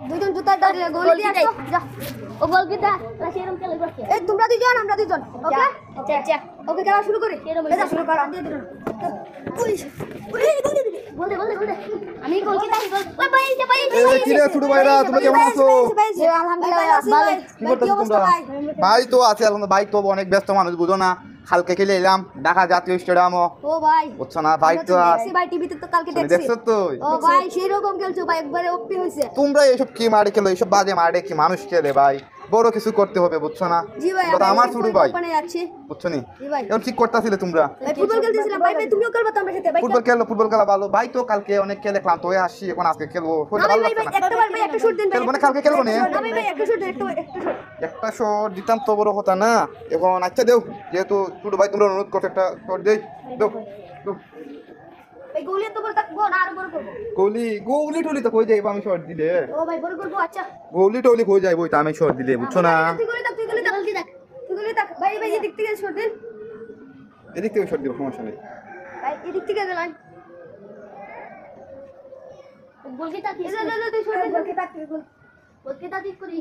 দুইজন জুতা গোল দিয়ে যা ও বল কি দা সেরকম খেলে বসে এই তোমরা দুইজন আমরা দুইজন ওকে আচ্ছা আচ্ছা ওকে খেলা শুরু করি এটা শুরু কর আমি দিয়ে দিলাম বলতে আমি গোল কি তাই গোল ওই ভাই এই কি রে ছোট ভাইরা তোমরা কেমন আছো আলহামদুলিল্লাহ ভালো কি করতেছো তোমরা ভাই তো আছে আলহামদুলিল্লাহ ভাই তো অনেক ব্যস্ত মানুষ বুঝো না কালকে খেলে এলাম ঢাকা জাতীয় স্টেডিয়াম ও ভাই বুঝছো না ভাই তো ভাই টিভিতে তো কালকে দেখছি দেখছো তো ও ভাই সেই রকম খেলছো ভাই একবারে ওপি হইছে তোমরা এইসব কি মারে খেলো এইসব বাজে মারে কি মানুষ খেলে ভাই বড় কিছু করতে হবে বুঝছো না জি ভাই আমার ছোট ভাই ওখানে যাচ্ছি বুঝছো নি জি ভাই এখন কি করতেছিলে তোমরা ভাই ফুটবল খেলতেছিলাম ভাই তুমিও খেলবা তো আমরা সাথে ভাই ফুটবল খেলা ভালো ভাই তো কালকে অনেক খেলে ক্লান্ত হয়ে আসছি এখন আজকে খেলবো ভালো ভাই লাগছে না একটা বার ভাই একটা শট দেন ভাই খেলবো না কালকে খেলবো না ভাই একটা শট একটা শট একটা শট দিতাম তো বড় কথা না এখন আচ্ছা দেও যেহেতু ছোট ভাই তোমরা অনুরোধ করছো একটা শট দেই দাও ভাই গোলি তো বড় থাকবো না আর বড় করব গোলি টলি তো কই যাইবো আমি শট দিলে ও ভাই বড় করব আচ্ছা গোলি টলি কই যাইবো তো আমি শট দিলে বুঝছো না তুই গোলি থাক ভাই এদিক থেকে শট দেন এদিক থেকে শট দিব সমস্যা নেই ভাই এদিক থেকে গেলাম গোল কি তাকি তুই শট গোল কি তাকি গোল কি তাকি করি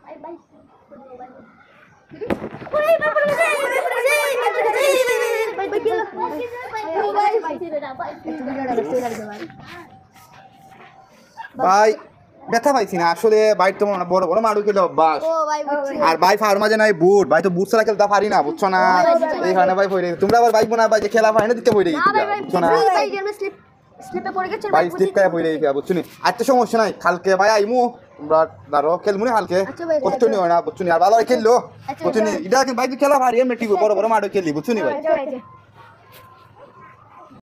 ভাই ভাই ব্যথা পাইছি না আসলে বাইক তো বড় বড় মারু খেলে অভ্যাস আর ভাই ফার্মাজে নাই বুট ভাই তো বুট ছাড়া খেলতে পারি না বুঝছো না এই কারণে ভাই পড়ে তোমরা আবার বাইক বোনা ভাই যে খেলা পাই না দিতে পড়ে গেছি বুঝছো না ভাই স্লিপ খায় পড়ে গেছি বুঝছো না আজকে সমস্যা নাই কালকে ভাই আইমু তোমরা দাঁড়ো খেলবো না কালকে কষ্ট নিও না বুঝছো না আর ভালো খেললো বুঝছো না এটা ভাই খেলা পারি এমনি ঠিক বড় বড় মারু খেলি বুঝছো না ভাই